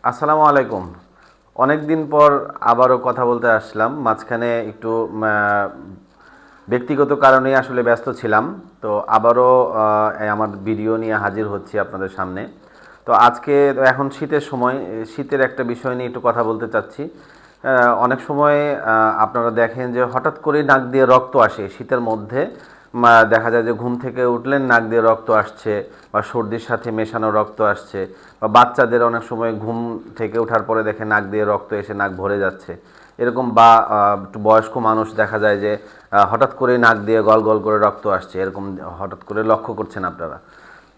আসসালামু আলাইকুম। অনেক দিন পর আবারও কথা বলতে আসলাম। মাঝখানে একটু ব্যক্তিগত কারণেই আসলে ব্যস্ত ছিলাম। তো আবারও আমার ভিডিও নিয়ে হাজির হচ্ছি আপনাদের সামনে। তো আজকে তো এখন শীতের সময়, শীতের একটা বিষয় নিয়ে একটু কথা বলতে চাচ্ছি। অনেক সময় আপনারা দেখেন যে হঠাৎ করেই নাক দিয়ে রক্ত আসে শীতের মধ্যে। দেখা যায় যে ঘুম থেকে উঠলেন নাক দিয়ে রক্ত আসছে, বা সর্দির সাথে মেশানো রক্ত আসছে, বা বাচ্চাদের অনেক সময় ঘুম থেকে ওঠার পরে দেখে নাক দিয়ে রক্ত এসে নাক ভরে যাচ্ছে এরকম, বা একটু বয়স্ক মানুষ দেখা যায় যে হঠাৎ করে নাক দিয়ে গল গল করে রক্ত আসছে, এরকম হঠাৎ করে লক্ষ্য করছেন আপনারা।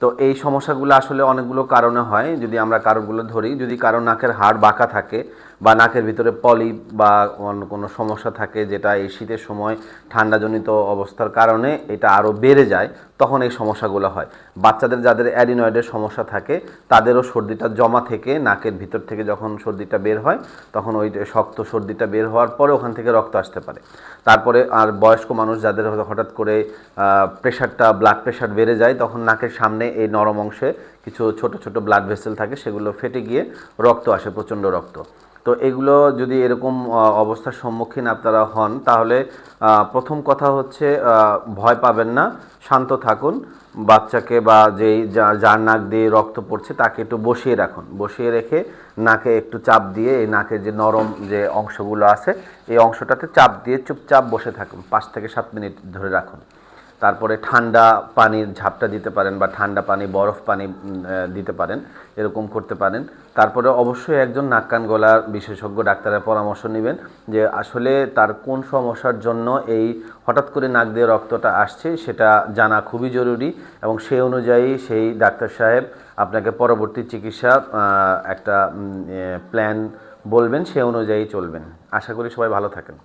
তো এই সমস্যাগুলো আসলে অনেকগুলো কারণে হয়। যদি আমরা কারণগুলো ধরি, যদি কারো নাকের হাড় বাঁকা থাকে, বা নাকের ভিতরে পলিপ বা অন্য কোনো সমস্যা থাকে যেটা এই শীতের সময় ঠান্ডাজনিত অবস্থার কারণে এটা আরও বেড়ে যায়, তখন এই সমস্যাগুলো হয়। বাচ্চাদের যাদের অ্যাডিনয়েডের সমস্যা থাকে তাদেরও সর্দিটা জমা থেকে নাকের ভিতর থেকে যখন সর্দিটা বের হয়, তখন ওই শক্ত সর্দিটা বের হওয়ার পরে ওখান থেকে রক্ত আসতে পারে। তারপরে আর বয়স্ক মানুষ যাদের হঠাৎ করে প্রেশারটা, ব্লাড প্রেশার বেড়ে যায়, তখন নাকের সামনে এই নরম অংশে কিছু ছোট ছোট ব্লাড ভেসেল থাকে, সেগুলো ফেটে গিয়ে রক্ত আসে, প্রচণ্ড রক্ত। তো এগুলো যদি এরকম অবস্থার সম্মুখীন আপনারা হন, তাহলে প্রথম কথা হচ্ছে ভয় পাবেন না, শান্ত থাকুন। বাচ্চাকে বা যার নাক দিয়ে রক্ত পড়ছে তাকে একটু বসিয়ে রাখুন, বসিয়ে রেখে নাকে একটু চাপ দিয়ে এই নাকের যে নরম যে অংশগুলো আছে এই অংশটাতে চাপ দিয়ে চুপচাপ বসে থাকুন, 5 থেকে 7 মিনিট ধরে রাখুন। তারপরে ঠান্ডা পানির ঝাপটা দিতে পারেন, বা ঠান্ডা পানি, বরফ পানি দিতে পারেন, এরকম করতে পারেন। তারপরে অবশ্যই একজন নাক কান গলার বিশেষজ্ঞ ডাক্তারের পরামর্শ নেবেন যে আসলে তার কোন সমস্যার জন্য এই হঠাৎ করে নাক দিয়ে রক্তটা আসছে, সেটা জানা খুবই জরুরি। এবং সেই অনুযায়ী সেই ডাক্তার সাহেব আপনাকে পরবর্তী চিকিৎসা একটা প্ল্যান বলবেন, সে অনুযায়ী চলবেন। আশা করি সবাই ভালো থাকেন।